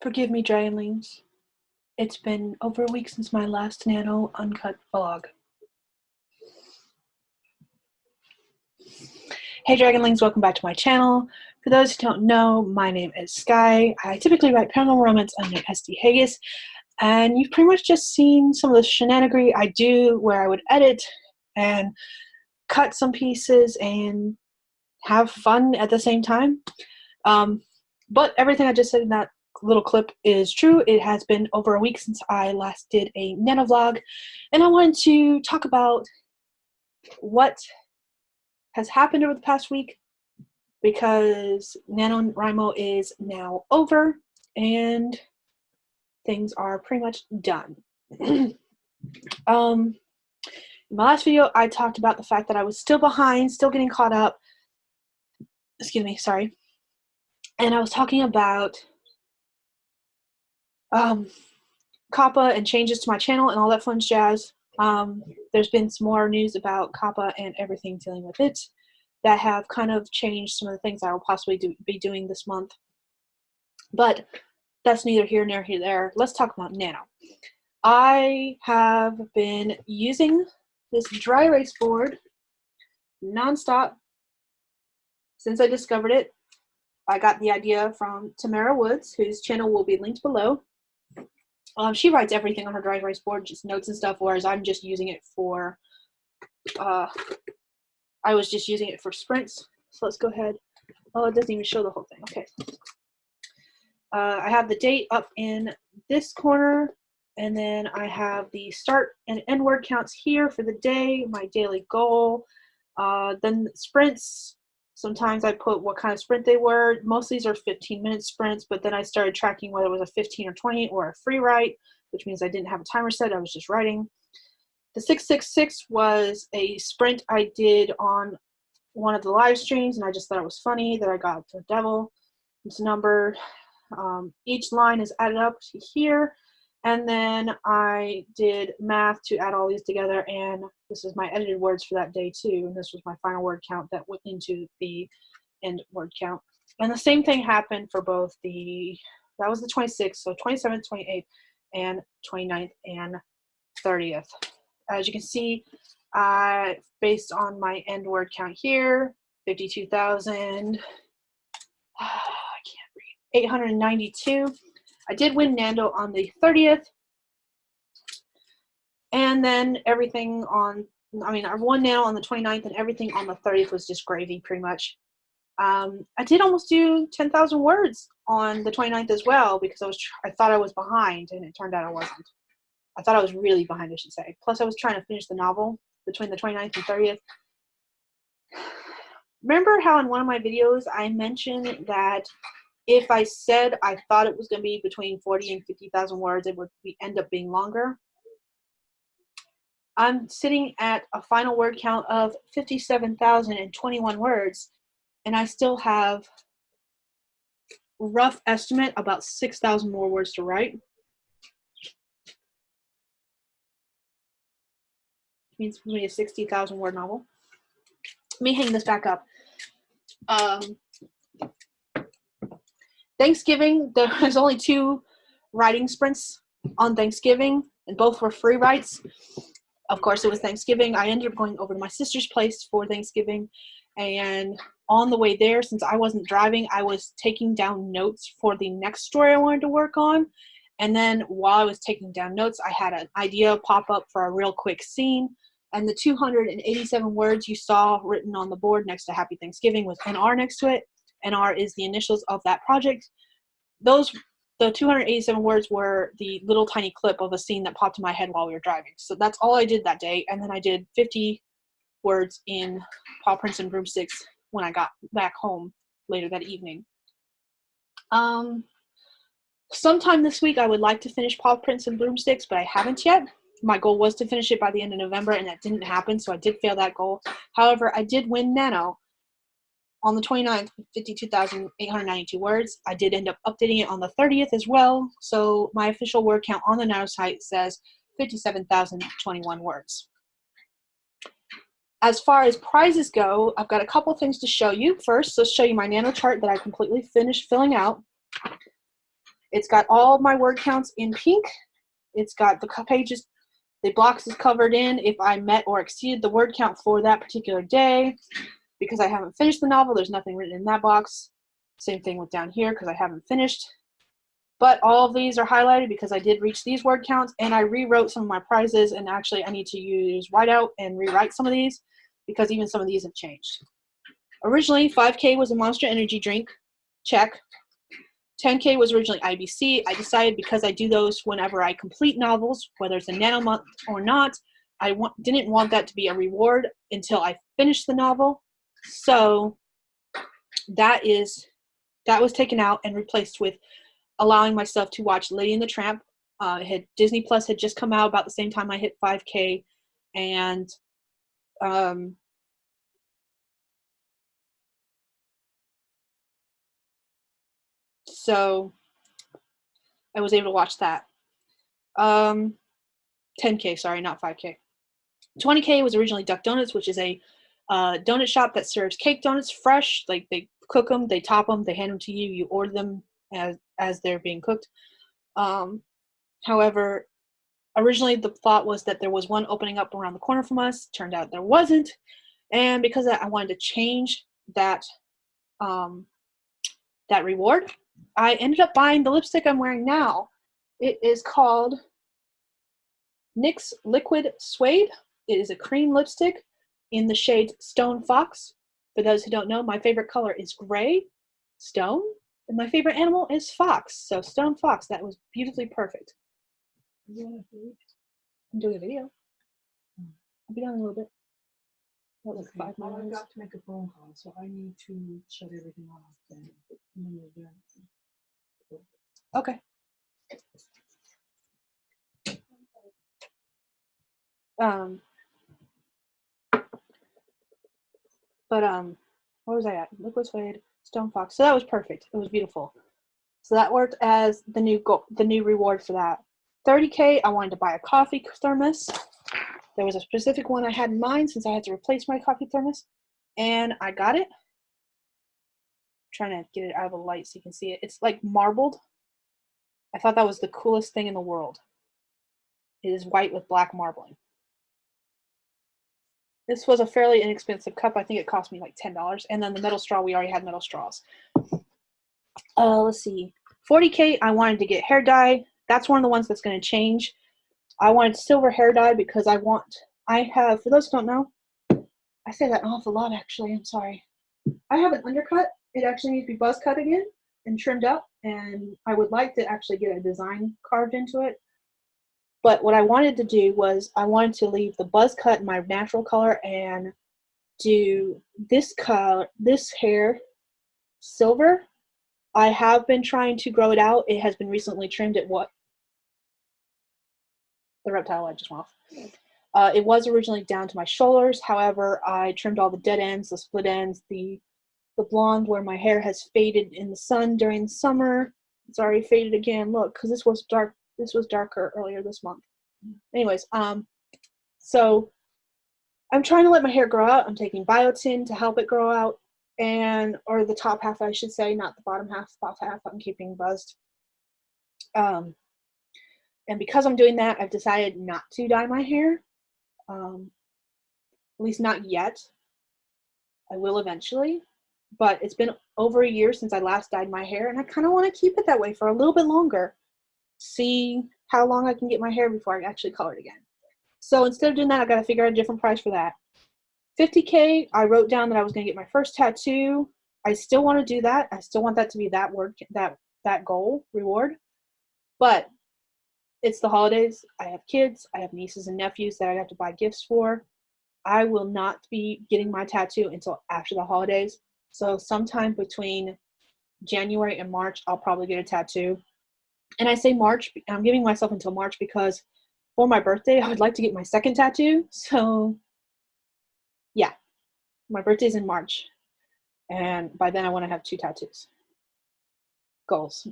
Forgive me, Dragonlings. It's been over a week since my last NaNo Uncut vlog. Hey Dragonlings, welcome back to my channel. For those who don't know, my name is Sky. I typically write paranormal romance under SD Haggis, and you've pretty much just seen some of the shenanigery I do where I would edit and cut some pieces and have fun at the same time. But everything I just said in that little clip is true. It has been over a week since I last did a NaNo vlog, and I wanted to talk about what has happened over the past week, because NaNoWriMo is now over and things are pretty much done. In my last video, I talked about the fact that I was still behind, still getting caught up. Excuse me, sorry. And I was talking about COPPA and changes to my channel and all that fun jazz. There's been some more news about COPPA and everything dealing with it that have kind of changed some of the things I will possibly be doing this month. But that's neither here nor there. Let's talk about NaNo. I have been using this dry erase board nonstop since I discovered it. I got the idea from Tamara Woods, whose channel will be linked below. She writes everything on her dry erase board, just notes and stuff, whereas I'm just using it for, I was just using it for sprints. So let's go ahead. Oh, it doesn't even show the whole thing. Okay. I have the date up in this corner, and then I have the start and end word counts here for the day, my daily goal. Then sprints. Sometimes I put what kind of sprint they were. Most of these are 15-minute sprints, but then I started tracking whether it was a 15 or 20 or a free write, which means I didn't have a timer set. I was just writing. The 666 was a sprint I did on one of the live streams, and I just thought it was funny that I got the devil. It's numbered. Each line is added up to here, and then I did math to add all these together, and this is my edited words for that day too, and this was my final word count that went into the end word count. And the same thing happened for both that was the 26th, so 27th, 28th, and 29th, and 30th. As you can see, based on my end word count here, 52,000, I can't read, 892. I did win NaNo on the 30th, and then everything on, I won NaNo on the 29th, and everything on the 30th was just gravy, pretty much. I did almost do 10,000 words on the 29th as well, because I thought I was behind, and it turned out I wasn't. I thought I was really behind, I should say. Plus, I was trying to finish the novel between the 29th and 30th. Remember how in one of my videos I mentioned that if I said I thought it was going to be between 40 and 50,000 words, it would end up being longer? I'm sitting at a final word count of 57,021 words, and I still have, rough estimate, about 6,000 more words to write. Means for me a 60,000 word novel. Let me hang this back up. Thanksgiving, there was only 2 writing sprints on Thanksgiving, and both were free writes. Of course, it was Thanksgiving. I ended up going over to my sister's place for Thanksgiving, and on the way there, since I wasn't driving, I was taking down notes for the next story I wanted to work on. And then while I was taking down notes, I had an idea pop up for a real quick scene. And the 287 words you saw written on the board next to Happy Thanksgiving with NR next to it. NR is the initials of that project. The 287 words were the little tiny clip of a scene that popped in my head while we were driving. So that's all I did that day. And then I did 50 words in Paw Prints and Broomsticks when I got back home later that evening. Sometime this week I would like to finish Paw Prints and Broomsticks, but I haven't yet. My goal was to finish it by the end of November, and that didn't happen, so I did fail that goal. However, I did win NaNo on the 29th with 52,892 words. I did end up updating it on the 30th as well, so my official word count on the NaNo site says 57,021 words. As far as prizes go, I've got a couple things to show you. First, let's show you my NaNo chart that I completely finished filling out. It's got all my word counts in pink. It's got the pages, the box is covered in if I met or exceeded the word count for that particular day. Because I haven't finished the novel, there's nothing written in that box. Same thing with down here because I haven't finished. But all of these are highlighted because I did reach these word counts, and I rewrote some of my prizes, and actually I need to use whiteout and rewrite some of these because even some of these have changed. Originally, 5K was a Monster Energy drink. Check. 10K was originally IBC. I decided because I do those whenever I complete novels, whether it's a NaNo month or not, I didn't want that to be a reward until I finished the novel. So that was taken out and replaced with allowing myself to watch Lady and the Tramp. Disney Plus had just come out about the same time I hit 5K, and so I was able to watch that. 10K, sorry, not 5K. 20K was originally Duck Donuts, which is a donut shop that serves cake donuts fresh. Like, they cook them, they top them, they hand them to you, you order them as they're being cooked. However, originally the thought was that there was one opening up around the corner from us. Turned out there wasn't. And because I wanted to change that that reward, I ended up buying the lipstick I'm wearing now. It is called NYX Liquid Suede. It is a cream lipstick in the shade Stone Fox. For those who don't know, my favorite color is gray, stone, and my favorite animal is fox. So Stone Fox, that was beautifully perfect. I'm doing a video. I'll be done in a little bit. About like 5 more minutes. I've got to make a phone call, so I need to shut everything off. Then Okay. Where was I at? Liquid Suede, Stone Fox. So that was perfect. It was beautiful. So that worked as the new reward for that. 30K, I wanted to buy a coffee thermos. There was a specific one I had in mind since I had to replace my coffee thermos, and I got it. I'm trying to get it out of the light so you can see it. It's like marbled. I thought that was the coolest thing in the world. It is white with black marbling. This was a fairly inexpensive cup. I think it cost me like $10. And then the metal straw, we already had metal straws. Let's see. 40K, I wanted to get hair dye. That's one of the ones that's going to change. I wanted silver hair dye because I have, for those who don't know, I say that an awful lot actually, I'm sorry. I have an undercut. It actually needs to be buzz cut again and trimmed up, and I would like to actually get a design carved into it. But what I wanted to do was I wanted to leave the buzz cut in my natural color and do this color, this hair silver. I have been trying to grow it out. It has been recently trimmed at what? The reptile I just went off. It was originally down to my shoulders. However, I trimmed all the dead ends, the split ends, the blonde where my hair has faded in the sun during the summer. It's already faded again. Look, because this was dark. This was darker earlier this month. Anyways, so I'm trying to let my hair grow out. I'm taking biotin to help it grow out, or the top half, I should say, not the bottom half. The top half I'm keeping buzzed. And because I'm doing that, I've decided not to dye my hair. At least not yet. I will eventually. But it's been over a year since I last dyed my hair, and I kind of want to keep it that way for a little bit longer. See how long I can get my hair before I actually color it again. So instead of doing that, I've got to figure out a different price for that. 50K, I wrote down that I was going to get my first tattoo. I still want to do that. I still want that to be that goal, reward. But it's the holidays. I have kids. I have nieces and nephews that I have to buy gifts for. I will not be getting my tattoo until after the holidays. So sometime between January and March, I'll probably get a tattoo. And I say March, I'm giving myself until March because for my birthday, I would like to get my second tattoo. So yeah, my birthday's in March. And by then I want to have 2 tattoos. Goals.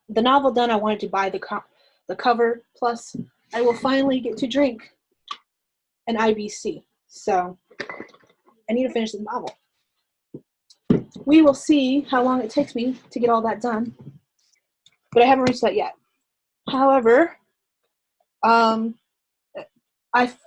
The novel done, I wanted to buy the cover, plus I will finally get to drink an IBC. So I need to finish the novel. We will see how long it takes me to get all that done. but I haven't reached that yet. However, I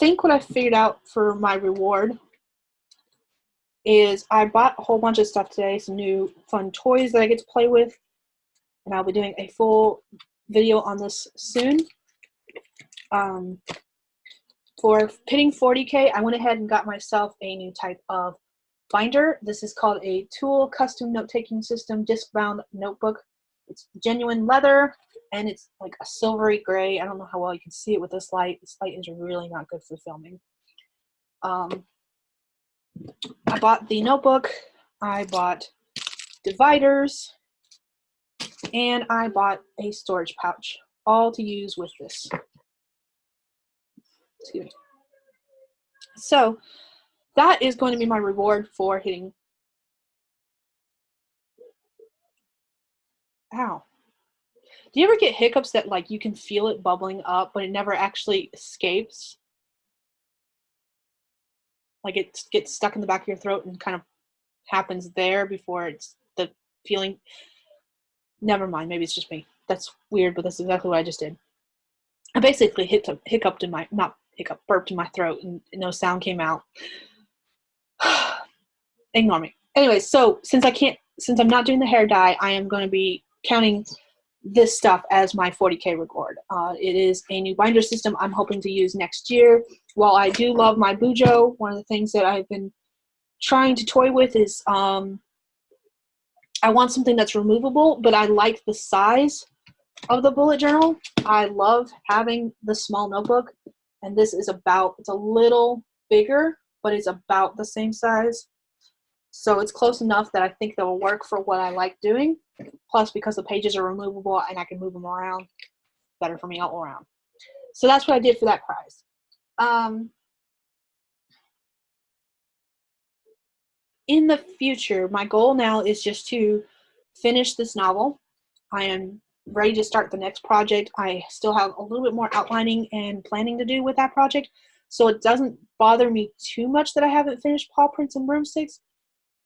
think what I figured out for my reward is I bought a whole bunch of stuff today, some new fun toys that I get to play with, and I'll be doing a full video on this soon. For hitting 40K, I went ahead and got myself a new type of binder. This is called a Tool Custom Note-Taking System Disc-Bound Notebook. It's genuine leather, and it's like a silvery gray. I don't know how well you can see it with this light. This light is really not good for filming. I bought the notebook, I bought dividers, and I bought a storage pouch, all to use with this. Excuse me. So that is going to be my reward for hitting. Ow. Do you ever get hiccups that like you can feel it bubbling up, but it never actually escapes? Like it gets stuck in the back of your throat and kind of happens there before it's the feeling. Never mind, maybe it's just me. That's weird, but that's exactly what I just did. I basically hiccuped in my, not hiccup, burped in my throat, and no sound came out. Ignore me. Anyway, so since I'm not doing the hair dye, I am going to be counting this stuff as my 40K reward. It is a new binder system I'm hoping to use next year. While I do love my Bujo, one of the things that I've been trying to toy with is I want something that's removable, but I like the size of the bullet journal. I love having the small notebook, and this is it's a little bigger, but it's about the same size. So it's close enough that I think that will work for what I like doing. Plus, because the pages are removable and I can move them around, better for me all around. So that's what I did for that prize. In the future, my goal now is just to finish this novel. I am ready to start the next project. I still have a little bit more outlining and planning to do with that project, so it doesn't bother me too much that I haven't finished Paw Prints and Broomsticks.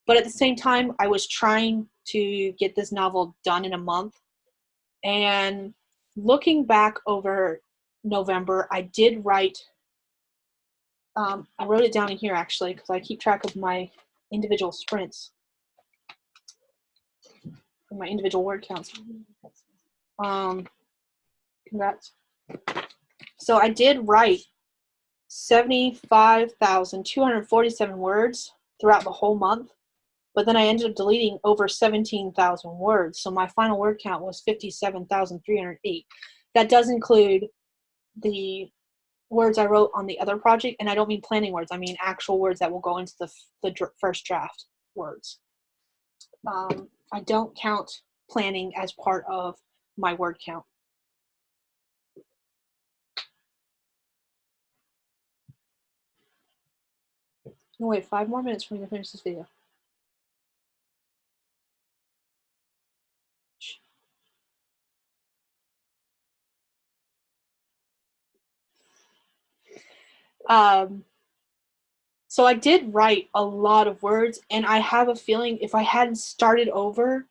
But at the same time, I was trying to get this novel done in a month. And looking back over November, I did write, I wrote it down in here actually, because I keep track of my individual sprints, my individual word counts. Congrats. So I did write 75,247 words throughout the whole month. But then I ended up deleting over 17,000 words. So my final word count was 57,308. That does include the words I wrote on the other project. And I don't mean planning words. I mean actual words that will go into the first draft words. I don't count planning as part of my word count. No, wait, 5 more minutes for me to finish this video. So I did write a lot of words, and I have a feeling if I hadn't started over,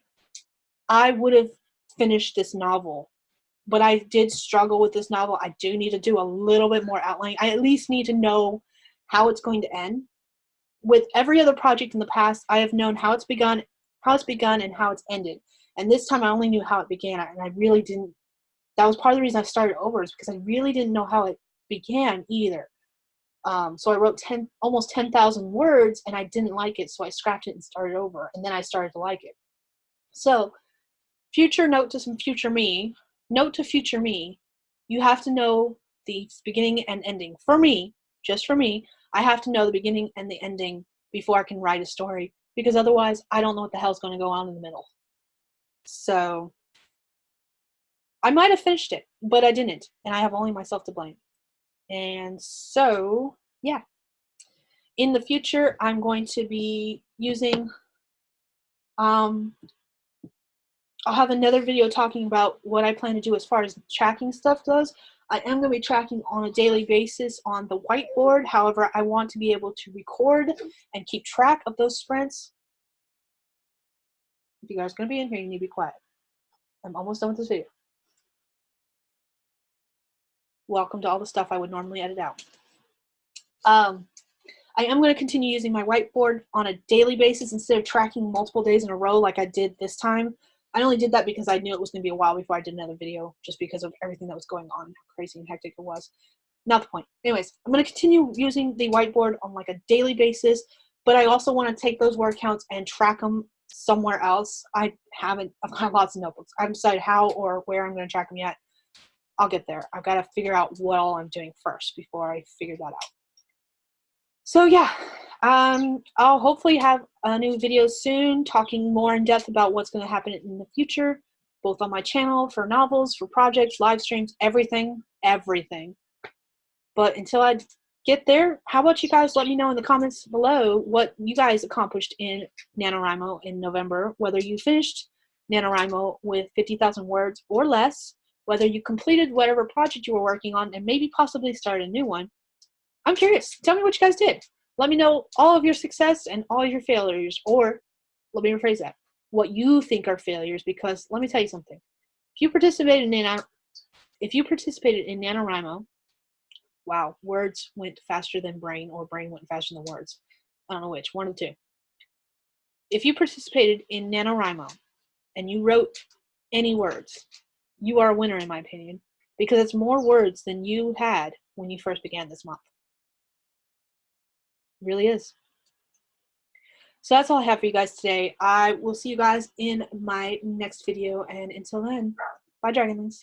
I would have finished this novel. But I did struggle with this novel. I do need to do a little bit more outlining. I at least need to know how it's going to end. With every other project in the past, I have known how it's begun, and how it's ended. And this time I only knew how it began, and I really didn't. That was part of the reason I started over, is because I really didn't know how it began either. So I wrote almost 10,000 words, and I didn't like it, so I scrapped it and started over, and then I started to like it. So, future note to some future me. Note to future me, you have to know the beginning and ending. For me, just for me, I have to know the beginning and the ending before I can write a story, because otherwise I don't know what the hell's going to go on in the middle. So, I might have finished it, but I didn't, and I have only myself to blame. And so, yeah. In the future, I'm going to be using, I'll have another video talking about what I plan to do as far as tracking stuff goes. I am going to be tracking on a daily basis on the whiteboard. However, I want to be able to record and keep track of those sprints. If you guys are going to be in here, you need to be quiet. I'm almost done with this video. welcome to all the stuff I would normally edit out. I am going to continue using my whiteboard on a daily basis instead of tracking multiple days in a row like I did this time. I only did that because I knew it was going to be a while before I did another video, just because of everything that was going on, how crazy and hectic it was. Not the point. Anyways, I'm going to continue using the whiteboard on like a daily basis, but I also want to take those word counts and track them somewhere else. I've got lots of notebooks. I haven't decided how or where I'm going to track them yet. I'll get there. I've got to figure out what all I'm doing first before I figure that out. So yeah, I'll hopefully have a new video soon talking more in depth about what's going to happen in the future, both on my channel, for novels, for projects, live streams, everything. But until I get there, how about you guys let me know in the comments below what you guys accomplished in NaNoWriMo in November, whether you finished NaNoWriMo with 50,000 words or less, whether you completed whatever project you were working on and maybe possibly started a new one. I'm curious. Tell me what you guys did. Let me know all of your success and all your failures, or let me rephrase that, what you think are failures, because let me tell you something. If you participated in NaNoWriMo, wow, words went faster than brain, or brain went faster than words. I don't know which, one of the two. If you participated in NaNoWriMo and you wrote any words, you are a winner in my opinion, because it's more words than you had when you first began this month. It really is. So that's all I have for you guys today. I will see you guys in my next video, and until then, bye Dragonlings.